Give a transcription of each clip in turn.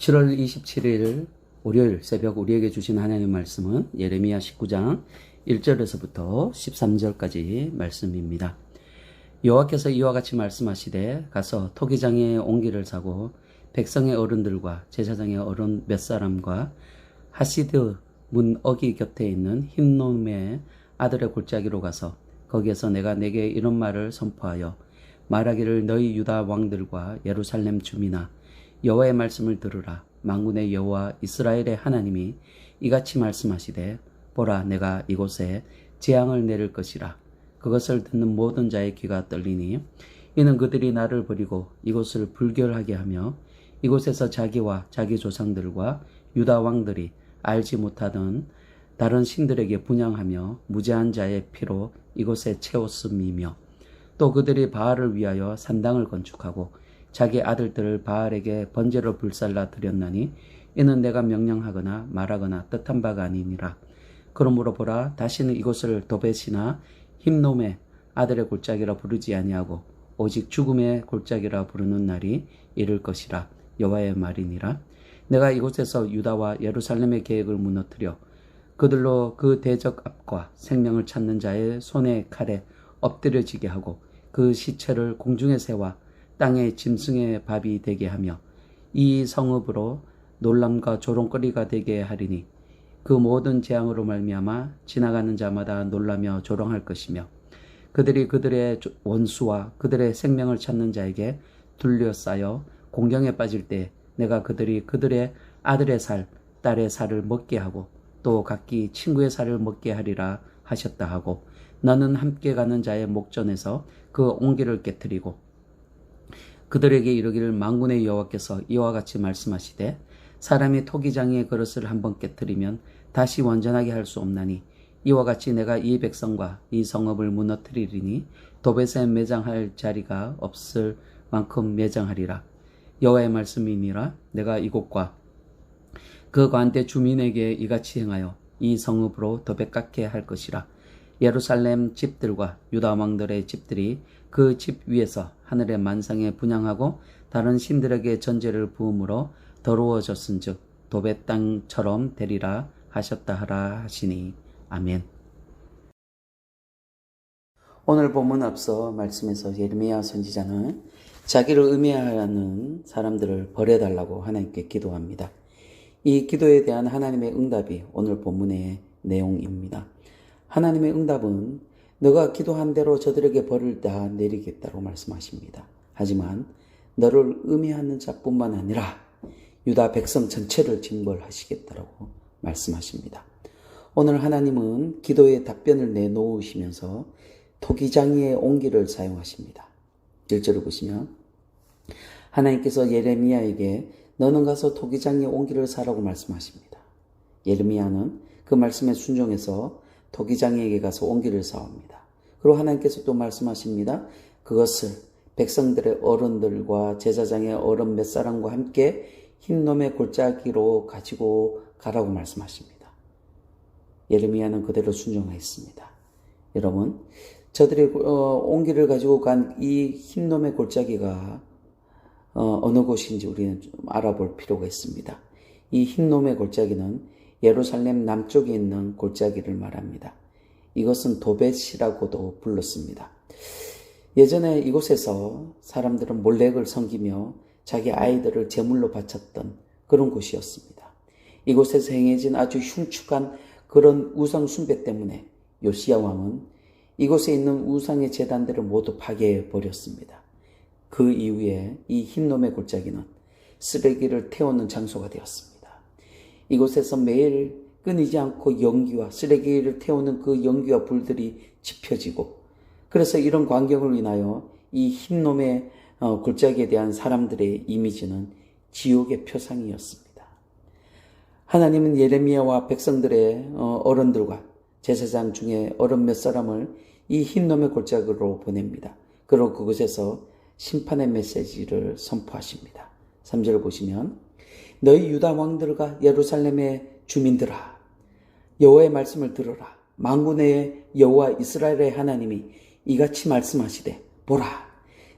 7월 27일 월요일 새벽 우리에게 주신 하나님의 말씀은 예레미야 19장 1절에서부터 13절까지 말씀입니다. 여호와께서 이와 같이 말씀하시되 가서 토기장에 옹기를 사고 백성의 어른들과 제사장의 어른 몇 사람과 하시드 문 어기 곁에 있는 힌놈의 아들의 골짜기로 가서 거기에서 내가 내게 이런 말을 선포하여 말하기를 너희 유다 왕들과 예루살렘 주민아 여호와의 말씀을 들으라. 만군의 여호와 이스라엘의 하나님이 이같이 말씀하시되 보라 내가 이곳에 재앙을 내릴 것이라. 그것을 듣는 모든 자의 귀가 떨리니 이는 그들이 나를 버리고 이곳을 불결하게 하며 이곳에서 자기와 자기 조상들과 유다 왕들이 알지 못하던 다른 신들에게 분향하며 무죄한 자의 피로 이곳에 채웠음이며 또 그들이 바알을 위하여 산당을 건축하고 자기 아들들을 바알에게 번제로 불살라 드렸나니 이는 내가 명령하거나 말하거나 뜻한 바가 아니니라. 그러므로 보라 다시는 이곳을 도벳이나 힘놈의 아들의 골짜기라 부르지 아니하고 오직 죽음의 골짜기라 부르는 날이 이를 것이라. 여호와의 말이니라. 내가 이곳에서 유다와 예루살렘의 계획을 무너뜨려 그들로 그 대적 앞과 생명을 찾는 자의 손에 칼에 엎드려지게 하고 그 시체를 공중의 새와 땅의 짐승의 밥이 되게 하며 이 성읍으로 놀람과 조롱거리가 되게 하리니 그 모든 재앙으로 말미암아 지나가는 자마다 놀라며 조롱할 것이며 그들이 그들의 원수와 그들의 생명을 찾는 자에게 둘러싸여 공경에 빠질 때 내가 그들이 그들의 아들의 살, 딸의 살을 먹게 하고 또 각기 친구의 살을 먹게 하리라 하셨다 하고 너는 함께 가는 자의 목전에서 그 옹기를 깨뜨리고 그들에게 이르기를 만군의 여호와께서 이와 같이 말씀하시되 사람이 토기장의 그릇을 한번 깨뜨리면 다시 완전하게 할 수 없나니 이와 같이 내가 이 백성과 이 성읍을 무너뜨리리니 도벳에 매장할 자리가 없을 만큼 매장하리라. 여호와의 말씀이니라. 내가 이곳과 그 관대 주민에게 이같이 행하여 이 성읍으로 도벳 같게 할 것이라. 예루살렘 집들과 유다 왕들의 집들이 그 집 위에서 하늘의 만상에 분향하고 다른 신들에게 전제를 부음으로 더러워졌은즉 도벳 땅처럼 되리라 하셨다 하라 하시니 아멘. 오늘 본문 앞서 말씀에서 예레미야 선지자는 자기를 음해하는 사람들을 벌해달라고 하나님께 기도합니다. 이 기도에 대한 하나님의 응답이 오늘 본문의 내용입니다. 하나님의 응답은 너가 기도한 대로 저들에게 벌을 다 내리겠다고 말씀하십니다. 하지만 너를 음해하는 자뿐만 아니라 유다 백성 전체를 징벌하시겠다고 말씀하십니다. 오늘 하나님은 기도의 답변을 내놓으시면서 토기장이의 옹기를 사용하십니다. 1절을 보시면 하나님께서 예레미야에게 너는 가서 토기장이의 옹기를 사라고 말씀하십니다. 예레미야는 그 말씀에 순종해서 토기장이에게 가서 옹기를 사옵니다. 그리고 하나님께서 또 말씀하십니다. 그것을 백성들의 어른들과 제사장의 어른 몇 사람과 함께 흰놈의 골짜기로 가지고 가라고 말씀하십니다. 예레미야는 그대로 순종했습니다. 여러분, 저들이 옹기를 가지고 간 이 흰놈의 골짜기가 어느 곳인지 우리는 좀 알아볼 필요가 있습니다. 이 흰놈의 골짜기는 예루살렘 남쪽에 있는 골짜기를 말합니다. 이것은 도벳이라고도 불렀습니다. 예전에 이곳에서 사람들은 몰렉을 섬기며 자기 아이들을 제물로 바쳤던 그런 곳이었습니다. 이곳에서 행해진 아주 흉측한 그런 우상 숭배 때문에 요시야 왕은 이곳에 있는 우상의 제단들을 모두 파괴해 버렸습니다. 그 이후에 이 흰놈의 골짜기는 쓰레기를 태우는 장소가 되었습니다. 이곳에서 매일 끊이지 않고 연기와 쓰레기를 태우는 그 연기와 불들이 지펴지고 그래서 이런 광경을 인하여 이 흰놈의 골짜기에 대한 사람들의 이미지는 지옥의 표상이었습니다. 하나님은 예레미야와 백성들의 어른들과 제사장 중에 어른 몇 사람을 이 흰놈의 골짜기로 보냅니다. 그리고 그곳에서 심판의 메시지를 선포하십니다. 3절을 보시면 너희 유다 왕들과 예루살렘의 주민들아 여호와의 말씀을 들으라. 만군의 여호와 이스라엘의 하나님이 이같이 말씀하시되 보라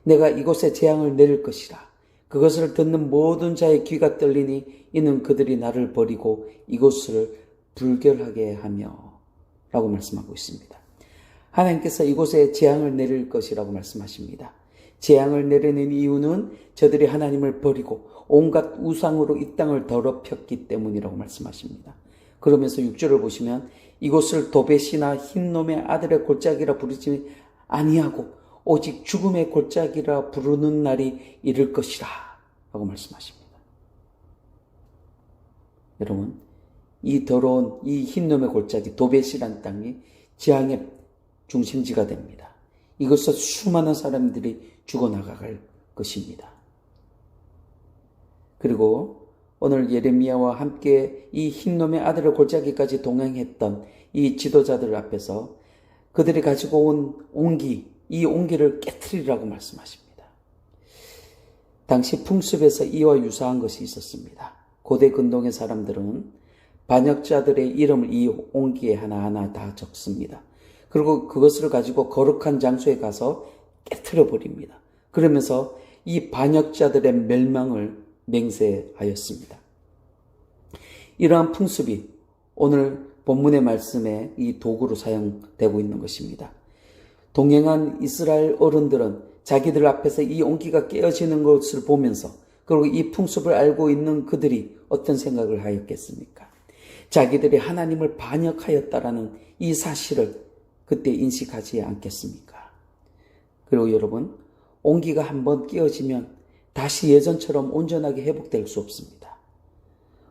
내가 이곳에 재앙을 내릴 것이라. 그것을 듣는 모든 자의 귀가 떨리니 이는 그들이 나를 버리고 이곳을 불결하게 하며 라고 말씀하고 있습니다. 하나님께서 이곳에 재앙을 내릴 것이라고 말씀하십니다. 재앙을 내리는 이유는 저들이 하나님을 버리고 온갖 우상으로 이 땅을 더럽혔기 때문이라고 말씀하십니다. 그러면서 6절을 보시면 이곳을 도벳이나 흰놈의 아들의 골짜기라 부르지 아니하고 오직 죽음의 골짜기라 부르는 날이 이를 것이라 라고 말씀하십니다. 여러분, 이 더러운 이 흰놈의 골짜기 도벳이란 땅이 재앙의 중심지가 됩니다. 이것서 수많은 사람들이 죽어나갈 것입니다. 그리고 오늘 예레미야와 함께 이 흰놈의 아들의 골짜기까지 동행했던 이 지도자들 앞에서 그들이 가지고 온 온기, 이 온기를 깨트리라고 말씀하십니다. 당시 풍습에서 이와 유사한 것이 있었습니다. 고대 근동의 사람들은 반역자들의 이름을 이 온기에 하나하나 다 적습니다. 그리고 그것을 가지고 거룩한 장소에 가서 깨트려 버립니다. 그러면서 이 반역자들의 멸망을 맹세하였습니다. 이러한 풍습이 오늘 본문의 말씀에 이 도구로 사용되고 있는 것입니다. 동행한 이스라엘 어른들은 자기들 앞에서 이 온기가 깨어지는 것을 보면서 그리고 이 풍습을 알고 있는 그들이 어떤 생각을 하였겠습니까? 자기들이 하나님을 반역하였다라는 이 사실을 그때 인식하지 않겠습니까? 그리고 여러분, 온기가 한번 깨어지면 다시 예전처럼 온전하게 회복될 수 없습니다.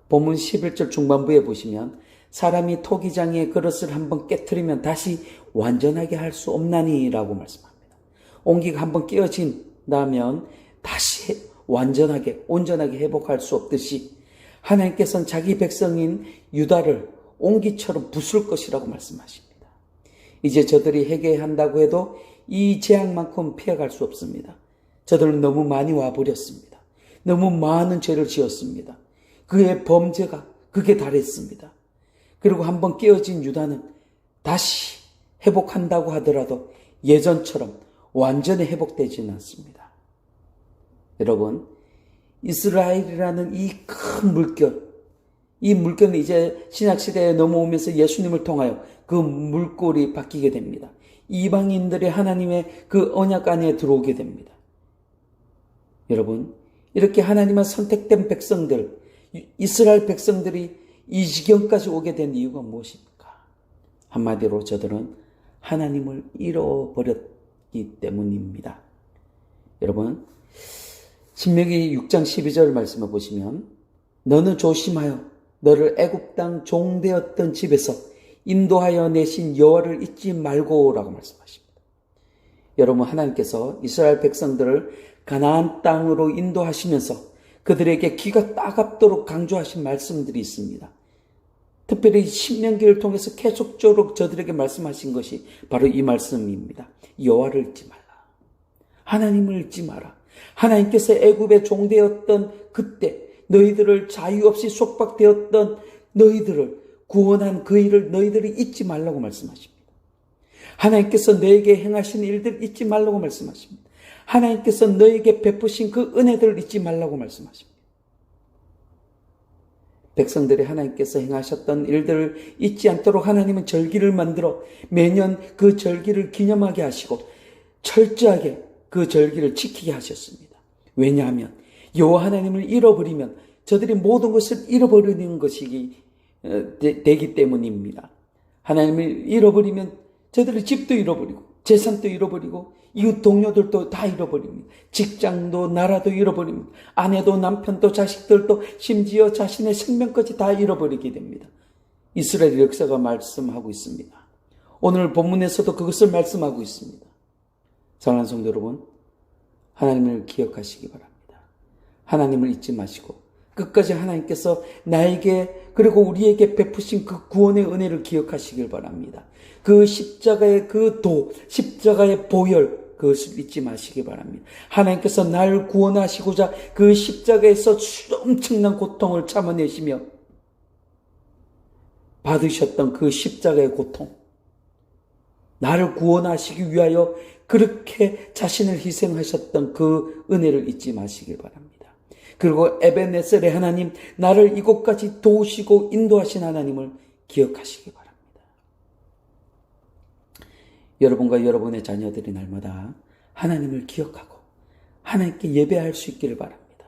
본문 11절 중반부에 보시면 사람이 토기장의 그릇을 한번 깨트리면 다시 완전하게 할 수 없나니 라고 말씀합니다. 온기가 한번 깨어진다면 다시 완전하게 온전하게 회복할 수 없듯이 하나님께서는 자기 백성인 유다를 온기처럼 부술 것이라고 말씀하십니다. 이제 저들이 회개한다고 해도 이 재앙만큼 피해갈 수 없습니다. 저들은 너무 많이 와버렸습니다. 너무 많은 죄를 지었습니다. 그의 범죄가 극에 달했습니다. 그리고 한번 깨어진 유다는 다시 회복한다고 하더라도 예전처럼 완전히 회복되지는 않습니다. 여러분, 이스라엘이라는 이 큰 물결, 이 물결은 이제 신약시대에 넘어오면서 예수님을 통하여 그 물골이 바뀌게 됩니다. 이방인들이 하나님의 그 언약 안에 들어오게 됩니다. 여러분, 이렇게 하나님의 선택된 백성들, 이스라엘 백성들이 이 지경까지 오게 된 이유가 무엇입니까? 한마디로 저들은 하나님을 잃어버렸기 때문입니다. 여러분, 신명기 6장 12절 말씀을 보시면 너는 조심하여 너를 애굽 땅 종되었던 집에서 인도하여 내신 여호와를 잊지 말고 라고 말씀하십니다. 여러분, 하나님께서 이스라엘 백성들을 가나안 땅으로 인도하시면서 그들에게 귀가 따갑도록 강조하신 말씀들이 있습니다. 특별히 신명기를 통해서 계속적으로 저들에게 말씀하신 것이 바로 이 말씀입니다. 여호와를 잊지 말라. 하나님을 잊지 마라. 하나님께서 애굽의 종되었던 그때 너희들을 자유 없이 속박되었던 너희들을 구원한 그 일을 너희들이 잊지 말라고 말씀하십니다. 하나님께서 너에게 행하신 일들 잊지 말라고 말씀하십니다. 하나님께서 너에게 베푸신 그 은혜들을 잊지 말라고 말씀하십니다. 백성들이 하나님께서 행하셨던 일들을 잊지 않도록 하나님은 절기를 만들어 매년 그 절기를 기념하게 하시고 철저하게 그 절기를 지키게 하셨습니다. 왜냐하면 여호와 하나님을 잃어버리면 저들이 모든 것을 잃어버리는 것이 되기 때문입니다. 하나님을 잃어버리면 저들의 집도 잃어버리고 재산도 잃어버리고 이웃 동료들도 다 잃어버립니다. 직장도 나라도 잃어버립니다. 아내도 남편도 자식들도 심지어 자신의 생명까지 다 잃어버리게 됩니다. 이스라엘 역사가 말씀하고 있습니다. 오늘 본문에서도 그것을 말씀하고 있습니다. 사랑하는 성도 여러분, 하나님을 기억하시기 바랍니다. 하나님을 잊지 마시고 끝까지 하나님께서 나에게 그리고 우리에게 베푸신 그 구원의 은혜를 기억하시길 바랍니다. 그 십자가의 그 도, 십자가의 보혈, 그것을 잊지 마시기 바랍니다. 하나님께서 나를 구원하시고자 그 십자가에서 엄청난 고통을 참아내시며 받으셨던 그 십자가의 고통, 나를 구원하시기 위하여 그렇게 자신을 희생하셨던 그 은혜를 잊지 마시길 바랍니다. 그리고 에베네셀의 하나님, 나를 이곳까지 도우시고 인도하신 하나님을 기억하시기 바랍니다. 여러분과 여러분의 자녀들이 날마다 하나님을 기억하고 하나님께 예배할 수 있기를 바랍니다.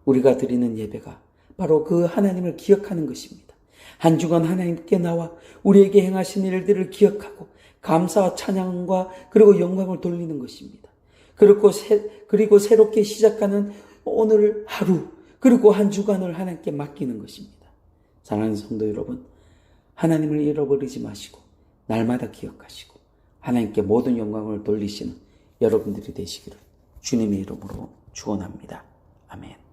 우리가 드리는 예배가 바로 그 하나님을 기억하는 것입니다. 한 주간 하나님께 나와 우리에게 행하신 일들을 기억하고 감사와 찬양과 그리고 영광을 돌리는 것입니다. 그리고 새롭게 시작하는 오늘 하루, 그리고 한 주간을 하나님께 맡기는 것입니다. 사랑하는 성도 여러분, 하나님을 잃어버리지 마시고 날마다 기억하시고 하나님께 모든 영광을 돌리시는 여러분들이 되시기를 주님의 이름으로 축원합니다. 아멘.